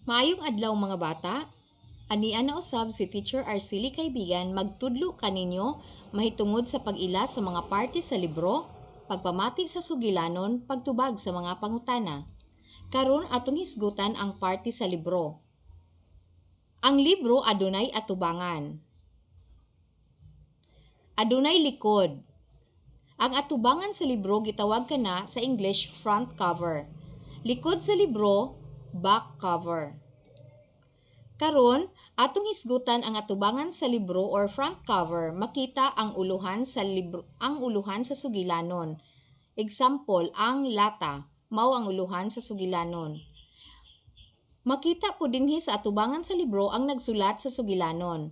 Maayong adlaw mga bata. Anian na usab si Teacher Arcely kaibigan magtudlo kaninyo mahitungod sa pag-ila sa mga parte sa libro, pagpamati sa sugilanon, pagtubag sa mga pangutana. Karon atong hisgutan ang parte sa libro. Ang libro adunay atubangan. Adunay likod. Ang atubangan sa libro gitawag kana sa English front cover. Likod sa libro, back cover. Karon, atong hisgutan ang atubangan sa libro or front cover, makita ang uluhan sa sugilanon. Example, ang lata, mao ang uluhan sa sugilanon. Makita po dinhi sa atubangan sa libro ang nagsulat sa sugilanon.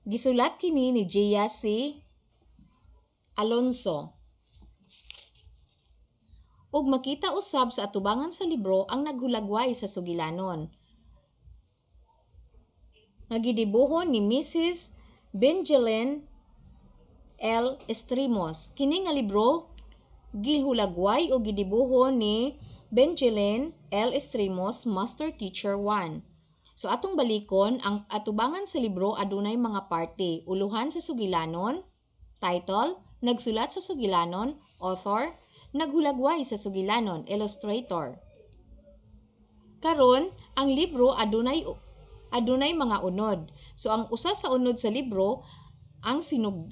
Gisulat kini ni Gia C. Alonso. Ug makita usab sa atubangan sa libro ang naghulagway sa sugilanon. Nagidibuhon ni Mrs. Benjelyn L. Estrimos. Kini nga libro gihulagway o gidibuhon ni Benjelyn L. Estrimos, Master Teacher 1. So atong balikon, ang atubangan sa libro adunay mga parte. Uluhan sa sugilanon, title, nagsulat sa sugilanon, author, naghulagway sa sugilanon, illustrator. Karon, ang libro adunay mga unod. So ang usa sa unod sa libro ang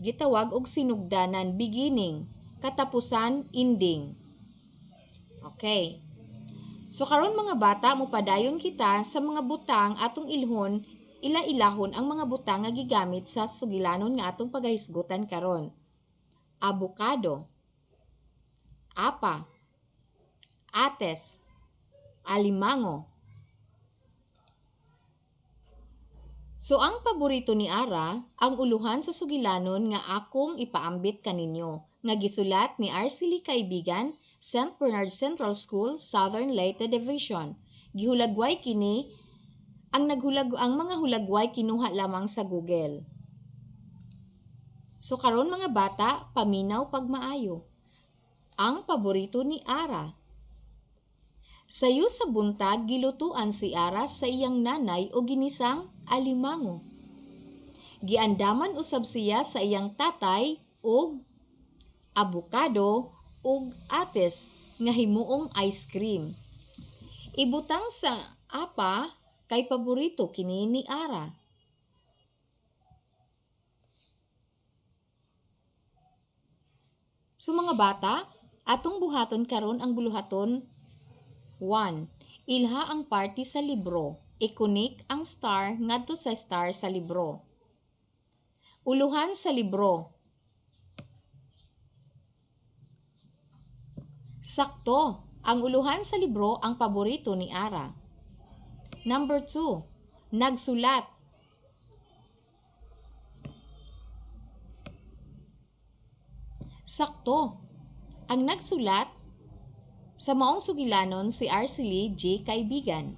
gitawag og sinugdanan, beginning, katapusan, ending. Okay. So karon mga bata, mupadayon kita sa mga butang atong ilahon ang mga butang nga gigamit sa sugilanon nga atong pagahisgutan karon. Avocado, apa, ates, alimango. So ang paborito ni Ara, ang uluhan sa sugilanon nga akong ipaambit kaninyo, nga gisulat ni Arcely kaibigan, St. Bernard Central School, Southern Leyte Division. Gihulagway kini, ang mga hulagway kinuha lamang sa Google. So karon mga bata, paminaw pagmaayo. Ang paborito ni Ara. Sayo sa buntag, gilutuan si Ara sa iyang nanay o ginisang alimango. Giandaman usab siya sa iyang tatay og avocado ug ates nga himuong ice cream. Ibutang sa apa kay paborito kini ni Ara. So mga bata, atong buhaton karon ang buluhaton 1. Ilha ang parte sa libro. I-connect ang star ngadto sa star sa libro. Uluhan sa libro. Sakto, ang uluhan sa libro ang paborito ni Ara. Number 2, nagsulat. Sakto, ang nagsulat sa maong sugilanon si Arcely J. Kaibigan.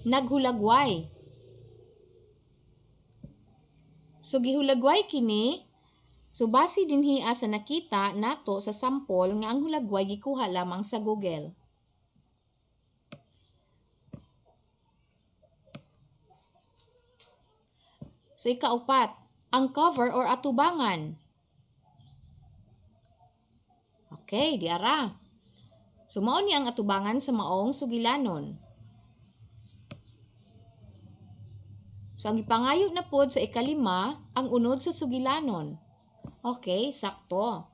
Naghulagway. So gihulagway kini, so base dinhi sa nakita nato sa sample nga ang hulagway gikuha lamang sa Google. So ikaupat, ang cover or atubangan. Okay, di ara. So mao ni ang atubangan sa maong sugilanon. So ang ipangayo na pod sa ikalima, ang unod sa sugilanon. Okay, sakto.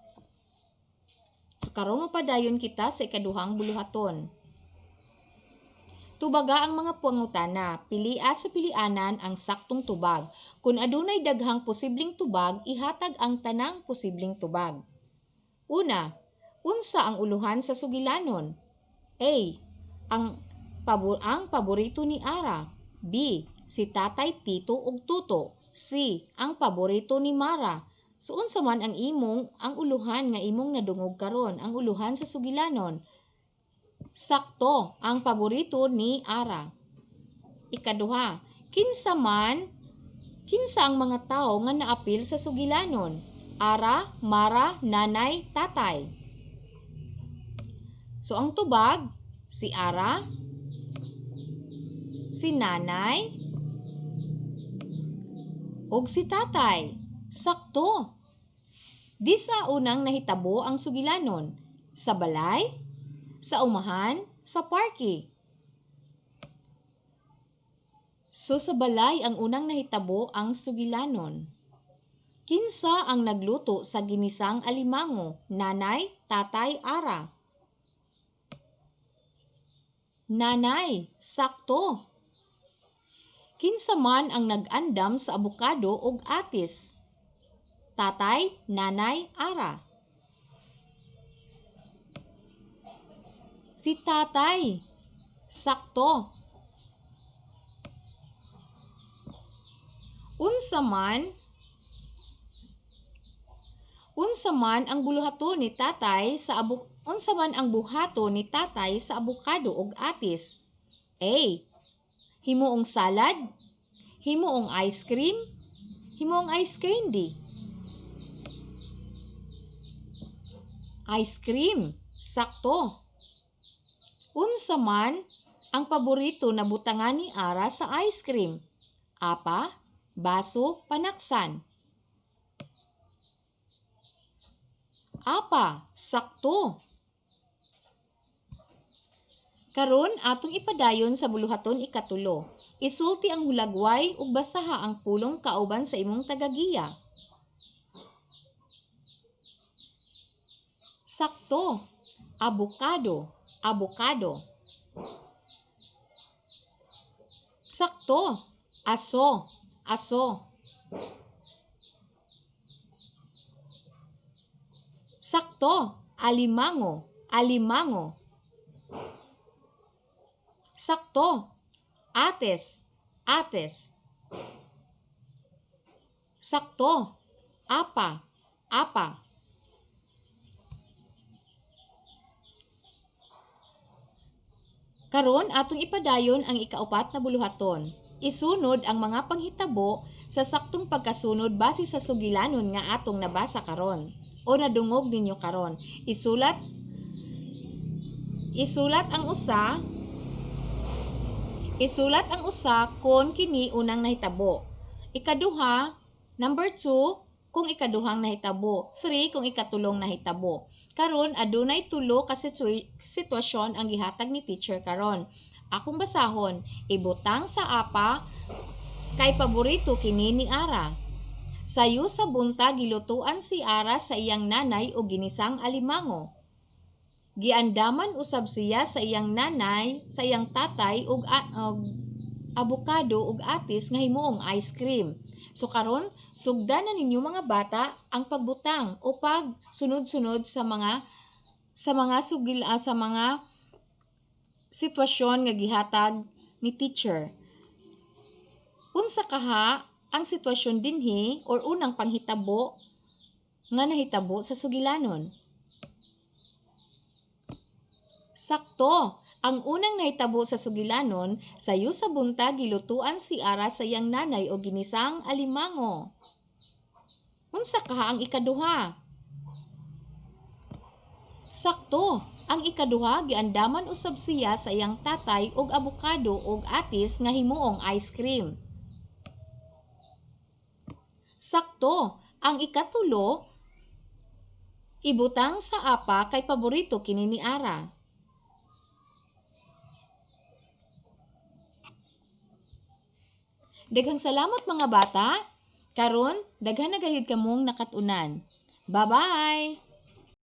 So karon mapadayon kita sa ikaduhang buluhaton. Tubaga ang mga pangutana, pilia sa pilianan ang saktong tubag. Kung adunay daghang posibleng tubag, ihatag ang tanang posibleng tubag. Una, unsa ang uluhan sa sugilanon? A. Ang paborito ni Ara. B. Si tatay, tito ug tuto. C. Ang paborito ni Mara. So unsa man ang uluhan nga imong nadungog karon, ang uluhan sa sugilanon? Sakto, ang paborito ni Ara. Ikaduha, kinsa ang mga tao nga naapil sa sugilanon? Ara, Mara, nanay, tatay. So ang tubag, si Ara, si nanay, ug si tatay. Sakto. Di sa unang nahitabo ang sugilanon, sa balay, sa umahan, sa parke. So sa balay ang unang nahitabo ang sugilanon. Kinsa ang nagluto sa ginisang alimango? Nanay, tatay, Ara. Nanay, sakto. Kinsa man ang nag-andam sa abukado ug atis? Tatay, nanay, Ara. Si tatay, sakto. Unsa man ang buluhaton ni tatay sa unsa man ang buhato ni tatay sa abukado ug atis? A. Himuong salad, himuong ice cream, himuong ice candy. Ice cream, sakto. Unsa man ang paborito na butangan ni Ara sa ice cream? Apa, baso, panaksan. Apa, sakto. Karon atong ipadayon sa buluhaton ikatulo. Isulti ang hulagway ug basaha ang pulong kauban sa imong tagagiya. Sakto. Abukado, abukado. Sakto. Aso, aso. Sakto. Alimango, alimango. Sakto. Ates, ates. Sakto. Apa, apa. Karon atong ipadayon ang ikaupat na buluhaton. Isunod ang mga panghitabo sa saktong pagkasunod base sa sugilanon nga atong nabasa karon o nadungog ninyo karon. Isulat ang usa kung kini unang nahitabo. Ikaduha, number 2, kung ikaduhang nahitabo. 3, kung ikatulong nahitabo. Karon adunay tulo ka sitwasyon ang gihatag ni teacher karon. Akong basahon, ibutang sa apa kay paborito kini ni Ara. Sayo sa bunta gilutuan si Ara sa iyang nanay o ginisang alimango. Giandaman usab siya sa iyang nanay, sa iyang tatay ug abukado ug atis nga himuong ice cream. So karon, sugdan na ninyo mga bata ang pagbutang o pag sunod-sunod sa mga sitwasyon nga gihatag ni teacher. Unsa kaha ang sitwasyon dinhi or unang panghitabo nga nahitabo sa sugilanon? Sakto. Ang unang nahitabo sa sugilanon, sayo sa bunta gilutuan si Ara sa iyang nanay o ginisang alimango. Unsa kaha ang ikaduha? Sakto. Ang ikaduha giandaman usab siya sa iyang tatay og abukado ug atis nga himuong ice cream. Sakto. Ang ikatulo, ibutang sa apa kay paborito kini ni Ara. Daghang salamat mga bata. Karon, daghan na gayud kamong nakatunan. Bye-bye!